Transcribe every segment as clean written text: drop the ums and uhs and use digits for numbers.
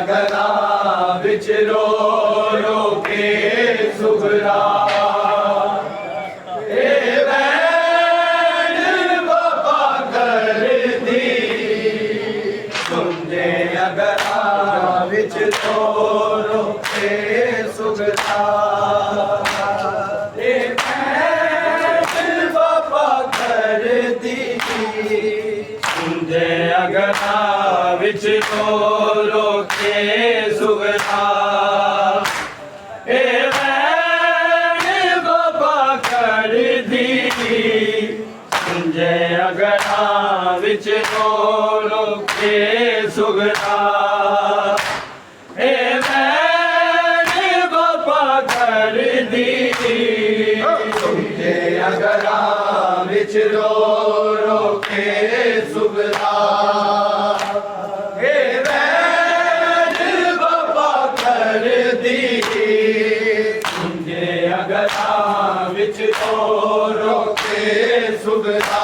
अगरा विच रो रो के सुगरा विच रो रो के सुगरा बाबा कर दी सुंदे अगरा विच रो रो के सुगरा बाबा कर दी सुंदे अगरा विच रो रो के सुगरा अगरा विच रो रो के सुगरा बाबा कर दी अगरा विच रो रो के सुगरा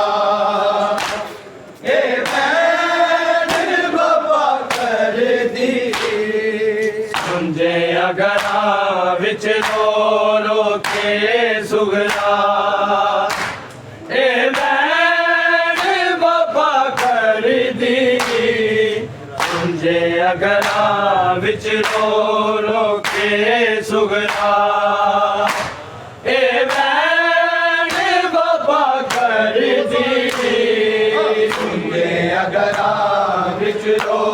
बाबा कर दी अगरा विच रो रो के सुगरा बाबा कर दी अगरा विच रो रो के सुगरा बाबा कर दी अगरा विच रो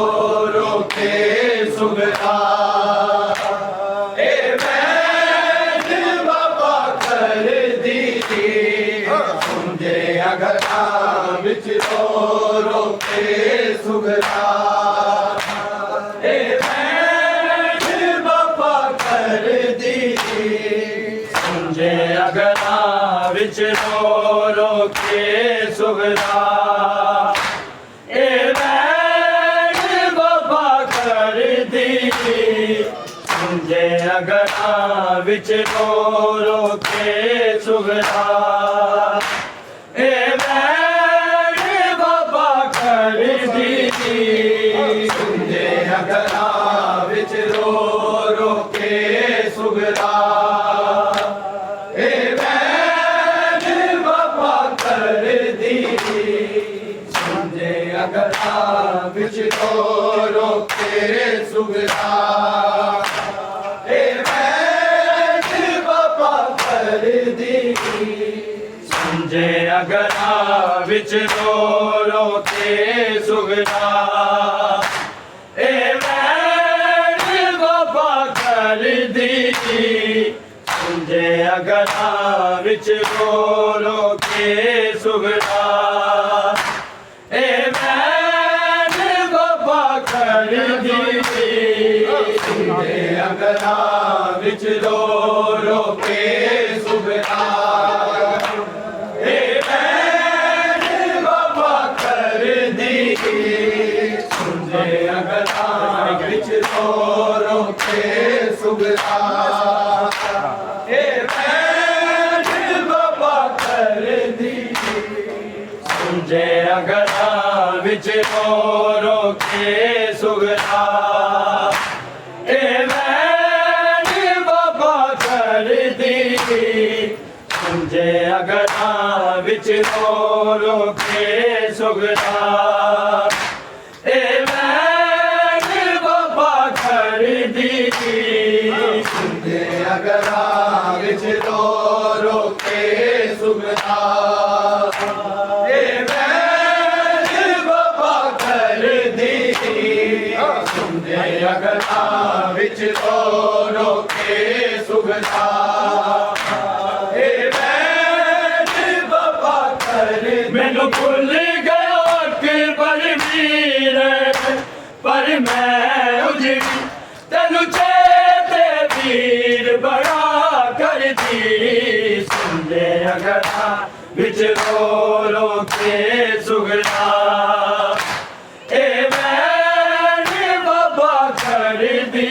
रो के सुगरा अगरा विच रो रो के सुगरा बाबा कर दी सुंजे अगरा विच रो रो के सुगरा बाबा कर दी सुंजे अगरा विच रो रो के सुगरा बाबा कर दी सुंदे अगरा विच रो रो के सुगरा बाबा कर दी सुंदे अगरा विच रो रो के सुगरा बाबा कर दी अगरा विच रो रो के सुगरा बाबा कर दी सुंजे अगरा विच रो रो के सुगरा बाबा कर दी सुंजे अगरा विच रो रो के सुगरा अगरा विच रो रो के सुगरा बाबा कर दी सुंजे अगरा विच रो रो के सुगरा बाबा कर दी सुंजे अगरा विच रो रो के सुगरा अगरा विच रो रो के सुगरा बाबा कर दी अगरा विच रो रो के सुगरा बाबा कर मैनू भुल गया कि बलवीर पर मैं उजड़ी तेनू वीर बड़ा कर दी सुंदे अगरा विच रो रो के सुगरा बाबा कर दी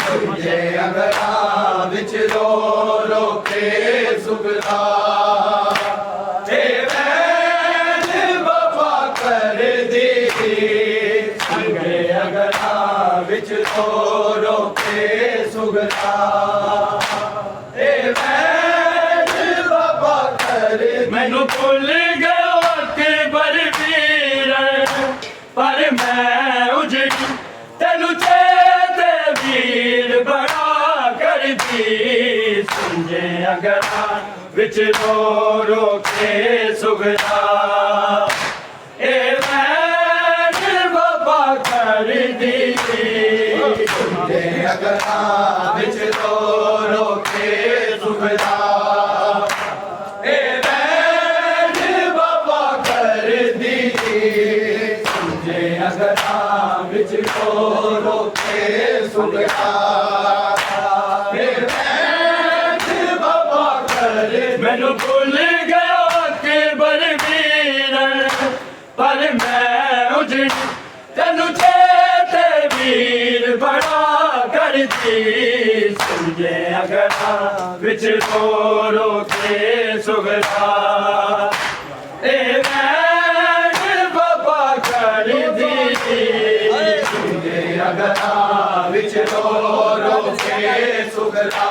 सुंदे अगरा विच रो रो के सुगरा बाबा कर दी सुंदे अगरा विच तोरो के सुगरा ए वैद बाबा कर मैनू भुल गया कि बलवीर पर मैं उजड़ी तेनू चेते वीर बड़ा करदी समझे अगर विच रो रो के सुगरा ए वैद बाबा कर दी अगरा विच तोरो के सुगरा ए वैद बाबा कर दी समझे अगरा विच तोरो के सुगरा ए वैद बाबा कर मैनू भुल गया कि बलवीर पर मैं उजड़ी तेनू चेते वीर बड़ा करदी समझे अगर विच रो रो के सुगरा ए वैद बाबा करदी अगरा विच तोरो के सुगरा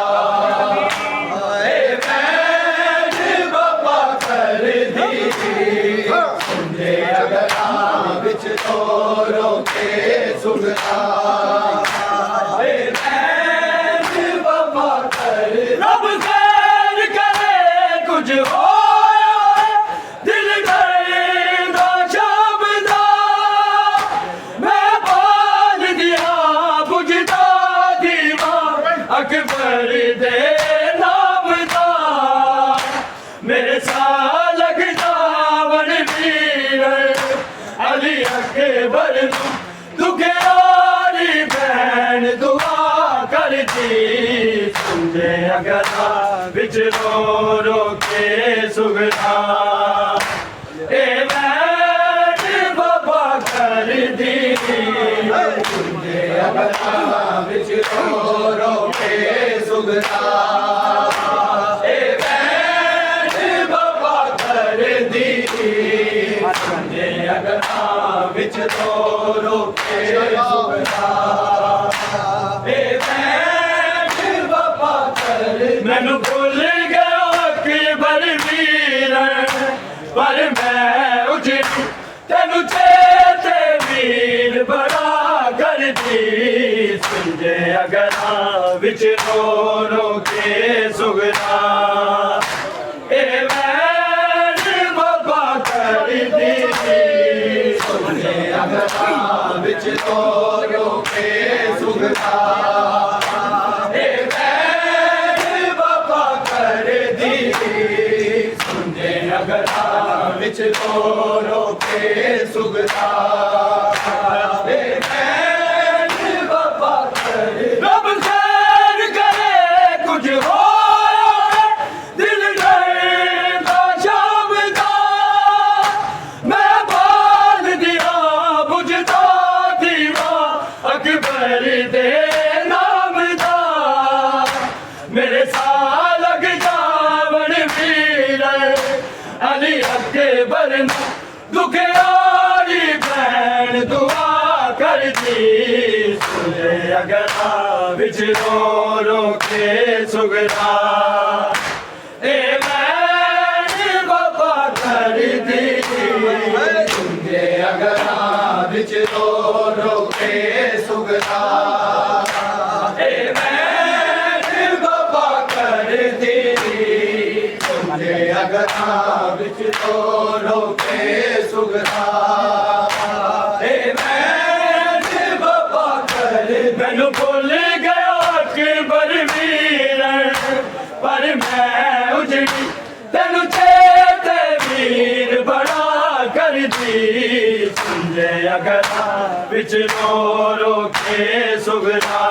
ए वैद बाबा कर दी समझे अगरा विच तोरो के सुगरा ए वैद बाबा कर रब खैर करे कुछ होया दिल करदा शब्दा मैं बाल दिया बुझदा दीवा अकबर दे नाम दा मेरे साल लगदा बलवीर अली अकबर दुखे आरी भैन दुआ करदी समझे अगर विच रो रो के सुगरा ए वैद बाबा करदी अगरा विच तोरो के सुगरा ए वैद बाबा कर दी समझे अगरा विच तोरो के सुगरा ए वैद बाबा कर मैनू भुल गया कि बलवीर पर मैं उजड़ी तेनू चेते वीर बड़ा करदी समझे अगर विच रो रो के सुगरा ए वैद बाबा करदी समझे अगरा विच तोरो के सुगरा ए वैद बाबा कर दी समझे अगरा विच तोरो के सुगरा ए वैद बाबा कर रब खैर करे कुछ होया दिल करदा शब्दा मैं बाल दिया बुझदा दीवा अकबर दे नाम दा मेरे साल लगदा बलवीर अली अकबर दुखे आरी भैन दुआ करदी समझे अगर विच रो रो के सुगरा ए वैद बाबा करदी समझे अगरा विच तोरो के सुगरा ए वैद बाबा कर दी समझे अगरा विच तोरो के सुगरा ए वैद बाबा कर मैनू भुल गया कि बलवीर पर मैं उजड़ी तेनू चेते वीर बड़ा करदी समझे अगर विच रो रो के सुगरा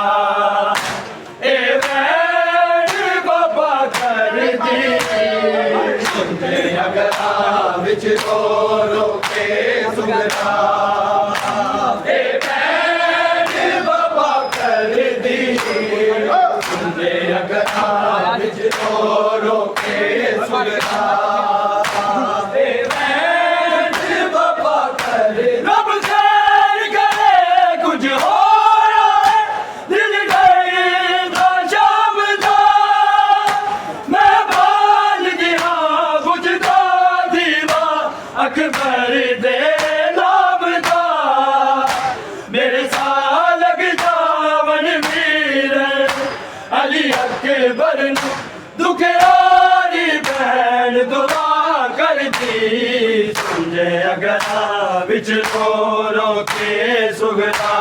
ए वैद बाबा करदी समझे अगरा विच तोरो के सुगरा ए वैद बाबा कर दी समझे अगरा विच तोरो के सुगरा ए वैद बाबा कर रब खैर करे कुछ होया अली अकबर नू दुखियारी भैन दुआ करदी समझे अगरा विच रो रो के सुगदा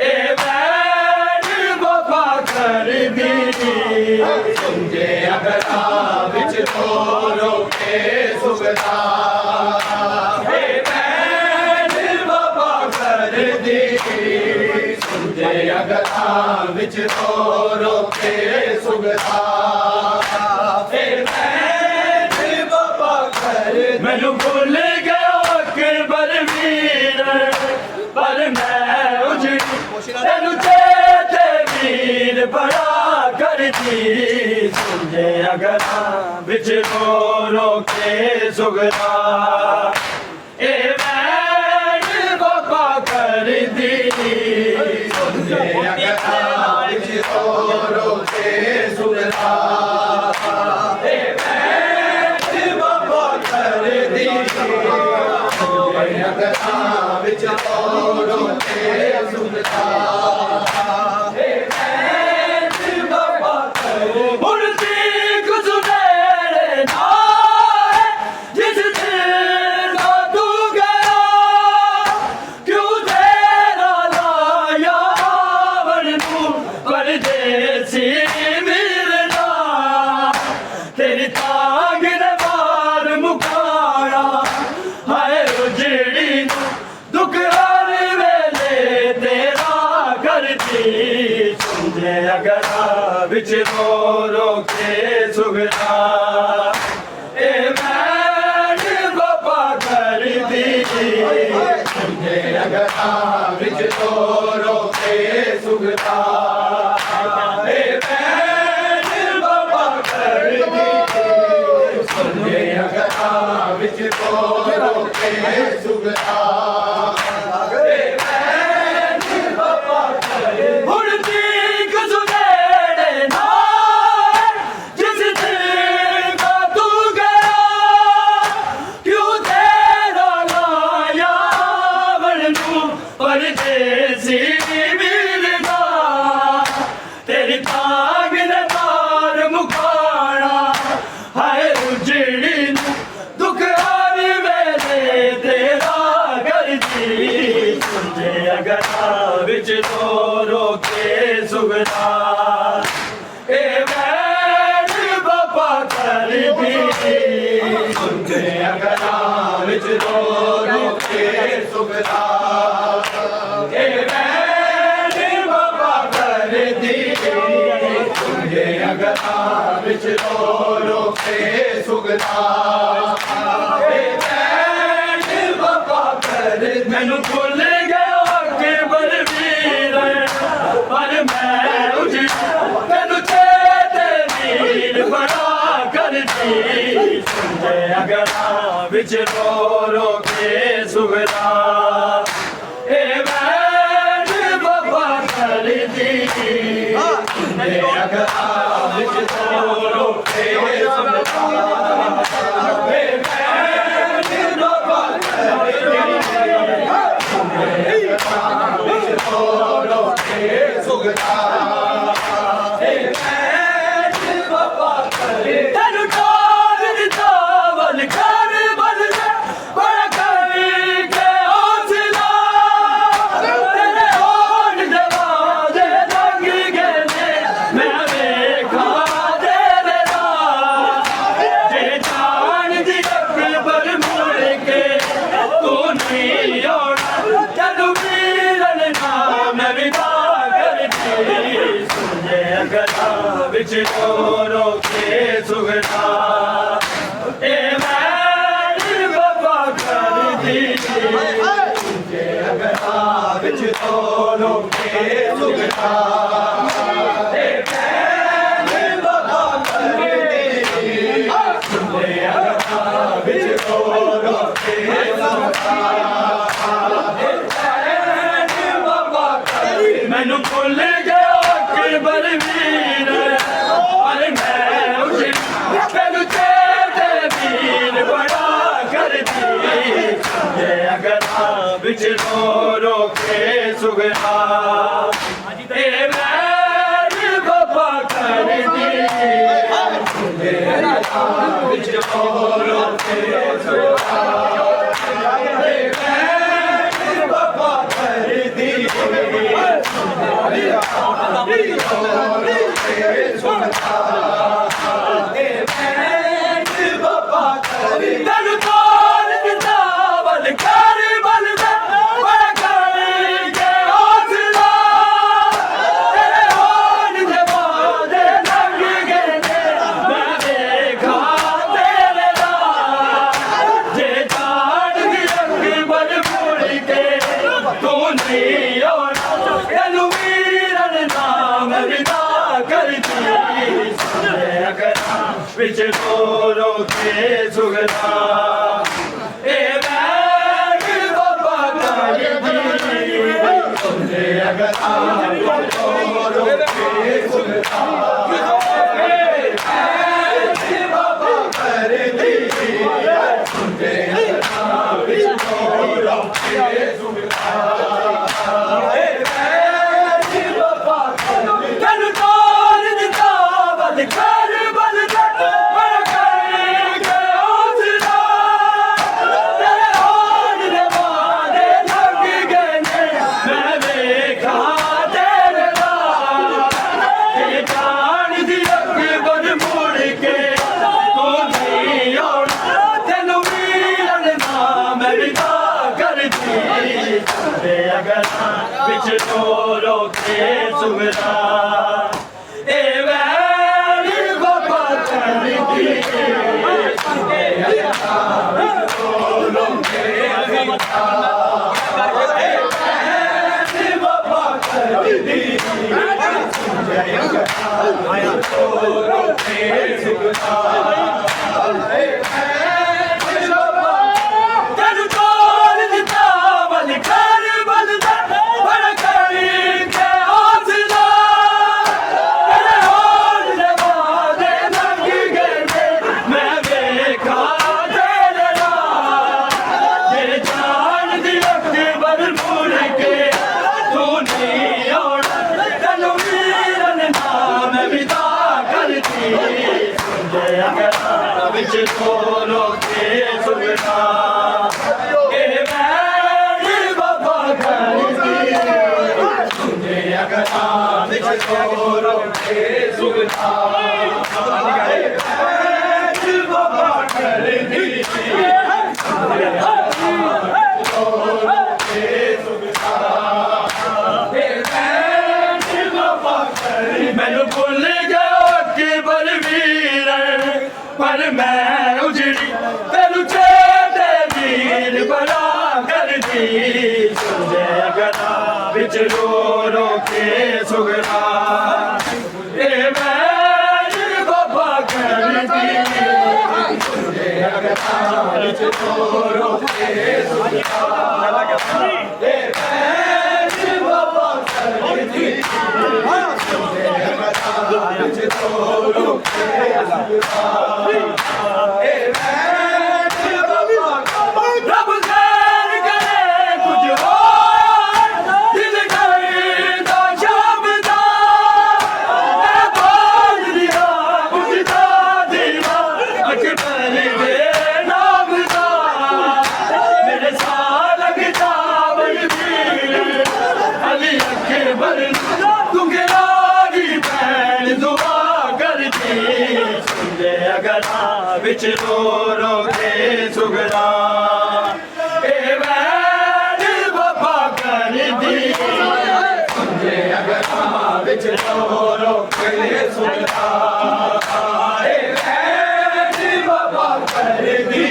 ए भैन वफा करदी समझे अगरा विच रो रो के सुगदा ए भैन वफा करदी समझे अगरा विच रो रो के सुगदा मैनू भूल गया अकबर वीर पर मैं उजड़ी तेनू चेते वीर बड़ा करदी समझे अगरा बिच रो रो के सुगदा ए भैन वफा करदी समझे अगरा विच रो रो के सुगदा विच रो रो के सुगदा तेरी तांग ने मार मुकाया हाय उजड़ी दुख हर वेले तेरा करदी समझे अगरा विच रो रो के सुगदा ए भैन वफा करदी समझे अगरा विच रो रो के सुगदा ए भैन वफा करदी समझे अगरा विच रो रो के सुगदा परदेसी मिलदा तेरी तांग ने मार मुकाना हाय उजड़ी दुख हर वेले तेरा करदी समझे अगरा विच रो रो के सुगदा ए भैन वफा करदी समझे अगरा विच रो रो के सुगदा अगरा विच रो रो के सुगदा मैनू भुल गया अकबर वीर पर मैं उजड़ी तेनू चेते वीर बड़ा करदी समझे अगरा विच रो रो के सुगदा ए भैन वफा करदी अगरा विच रो रो के सुगदा ए भैन वफा करदी अगरा विच रो रो के सुगदा ए भैन वफा करदी तेनू टाल दिता वल कर बल बड़ा कर के हौसला तेरे होठ दबादे रंग गले मैं वेखा तेरे नाल जे जान दी अकबर मुड़ के तू नहीं आना तेनू मिलन ना मैं विदा करदी समझे अगरा विच रो रो के सुगदा ए भैन वफा करदी समझे अगरा विच रो रो के सुगदा ए भैन वफा करदी समझे अगरा विच रो रो के सुगदा ए भैन वफा करदी मैनू भुल गया अकबर वीर पर मैं उजड़ी तेनू चेते वीर बड़ा करदी समझे अगरा विच रो रो के सुगदा ए भैन विच रो के सुगरा बाबा कर दी विच रो के सुगरा ए बैठ बाबा कर दी अगर रो के सुगरा बाबा कर दी विच रो के सुगरा विच रो के सुगरा ए वैली बाबा कर दी रो के बाबा कर दी रो के सुगरा विच रो के सुगरा ए वैली बाबा कर दी विच रो के सुगरा बाबा कर दी मैनू भुल गया कि बलवीर पर मैं उजड़ी तेनू चेते वीर बड़ा कर दी गला विच रो के सुगरा ए वैली बाबा कर दी विच रो के सुगरा ए वैली बाबा कर दी विच रो के सुगरा विच रो के सुगरा ए वैली बाबा कर दी विच रो के सुगरा ए वैली बाबा कर दी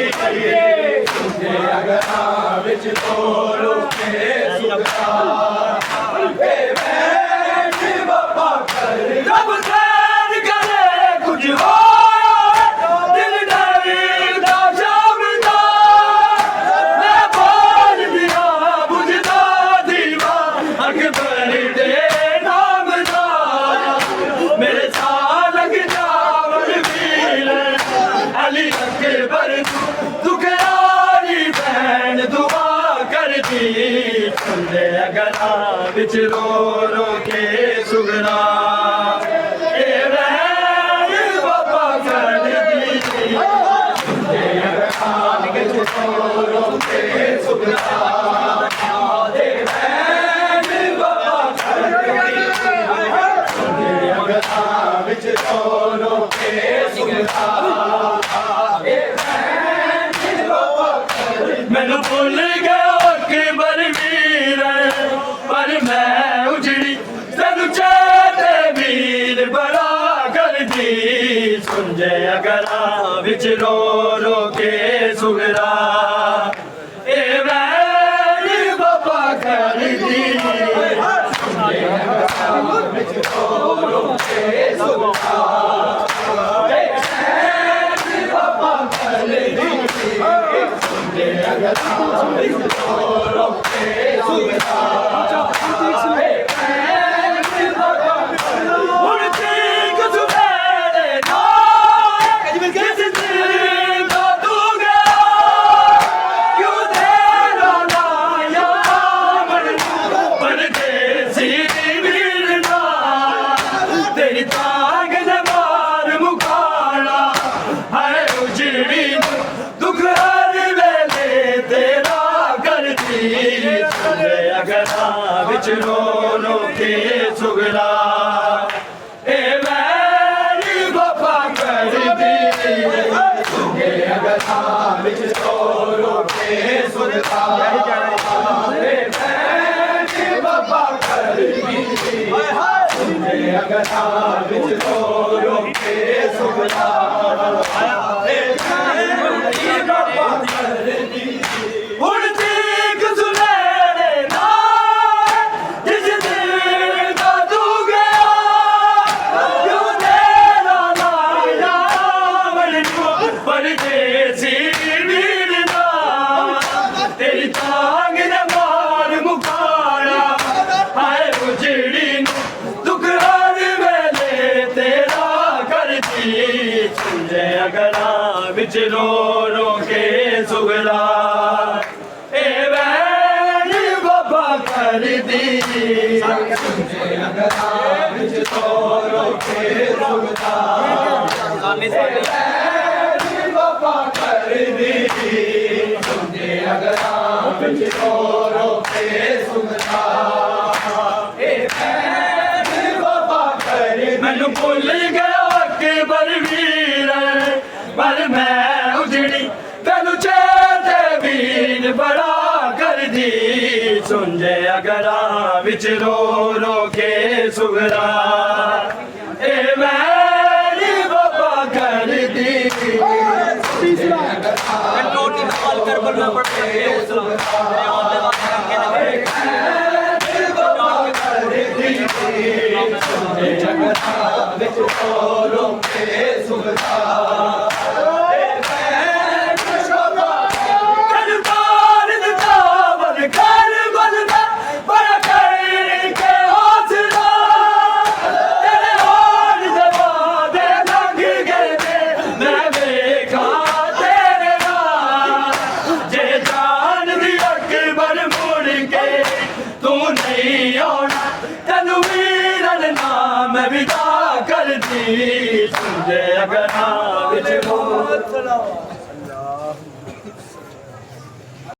विच रो के सुगरा ए वैली बाबा कर दी कुछ हो विच रो के सुगरा ए वैली बाबा कर दी ਅਗਰਾਂ ਵਿੱਚ ਰੋ ਰੋ ਕੇ ਸੁਗਰਾ ਇਹ ਵੈਰੀ ਬਾਬਾ ਕਰਦੀ ਹੁਣ ਠੀਕ ਸੁਵੇਰੇ ਨਾ ਜਿਸ ਦਿਨ ਦਾ ਤੂੰ ਗਿਆ ਕਿਉਂ ਤੇਰਾ ਲਾਇਆ ਪਰਦੇਸੀ ਵੀਰ ਨਾ ਤੇਰੀ ਤਾਂਗ ਦੇ ਮਾਰ ਮੁਕਾਲਾ ਹੈ ਉਜੜੀ ਦੁੱਖ ਹਰ ਵੇਲੇ ਤੇਰਾ ਕਰਦੀ ਅਗਰਾਂ ਵਿੱਚ ਰੋ ਰੋ ਕੇ ਸੁਗਰਾ ਇਹ ਵੈਰੀ ਬਾਬਾ ਕਰਦੀ ਅਗਰਾਂ ਵਿੱਚ ਰੋ ਰੋ ਕੇ ਸੁਗਰਾ ਇਹ ਵੈਰੀ ਬਾਬਾ ਕਰਦੀ ਅਗਰਾਂ ਵਿੱਚ ਰੋ ਰੋ ਕੇ ਸੁਗਰਾ ਹੁਣ ਠੀਕ ਸੁਨੇੜੇ ਨਾ ਜਿਸ ਦਿਨ ਦਾ ਤੂੰ ਗਿਆ ਕਿਉਂ ਤੇਰਾ ਲਾਇਆ ਮੈਨੂੰ ਪਰਦੇਸੀ ਵੀਰ ਨਾ ਤੇਰੀ ਤਾਂਗ ਨੇ ਮਾਰ ਮੁਕਾਲਾ ਹਾਏ ਉਜੜੀ ਨੂੰ ਦੁੱਖ ਹਰ ਵੇਲੇ ਤੇਰਾ ਕਰਦੀ ਸੁਝੇ ਅਗਰਾਂ ਵਿੱਚ ਰੋ ਰੋ ਕੇ ਸੁਗਰਾ ਇਹ ਵੈਰੀ ਬਾਬਾ ਕਰਦੀ ਅਗਰਾਂ ਵਿੱਚ ਰੋ ਰੋ ਕੇ ਸੁਗਰਾ ਬਾਬਾ ਕਰਦੀ ਸੁਣਦੇ ਅਗਰਾਂ ਵਿੱਚ ਰੋ ਰੋ ਕੇ ਸੁਣਦਾ ਇਹ ਭੈਣ ਬਾਬਾ ਕਰਦੀ ਮੈਨੂੰ ਭੁੱਲ ਗਿਆ ਅਕਬਰ ਵੀਰ ਪਰ ਮੈਂ ਉਜੜੀ ਤੈਨੂੰ ਚੇਤੇ ਵੀਰ ਬੜਾ ਕਰਦੀ ਸੁਣਜੇ ਅਗਰਾਂ ਵਿੱਚ ਰੋ ਰੋ ਕੇ ਸੁਗਰਾ ਇਹ ਵੈਰੀ ਬਾਬਾ ਕਰਦੀ नोटी में कॉल कर बोलना पड़ता है ਵਿੱਚ ਰੋ ਰੋ ਕੇ ਸੁਣਦਾ ਕਰਤਾਰ ਦਿੱਤਾ ਬਲ ਕਰ ਬਲਦਾ ਬੜਾ ਕਰਕੇ ਹੌਸਲਾ ਤੇਰੇ ਹੋਣ ਜਵਾਦੇ ਲੰਘ ਗਏ ਨੇ ਮੈਂ ਵੇਖਾਂ ਤੇਰੇ ਨਾਲ ਜੇ ਜਾਨ ਦੀ ਅਕਬਰ ਮੁੜ ਕੇ ਤੂੰ ਨਹੀਂ ਆਉਣਾ ਤੈਨੂੰ ਵੀਰਨ ਨਾਮ ਵਿਦਾ ਕਰਦੀ ਸੁਣਦੇ ਅਗਰਾਂ ਵਿੱਚ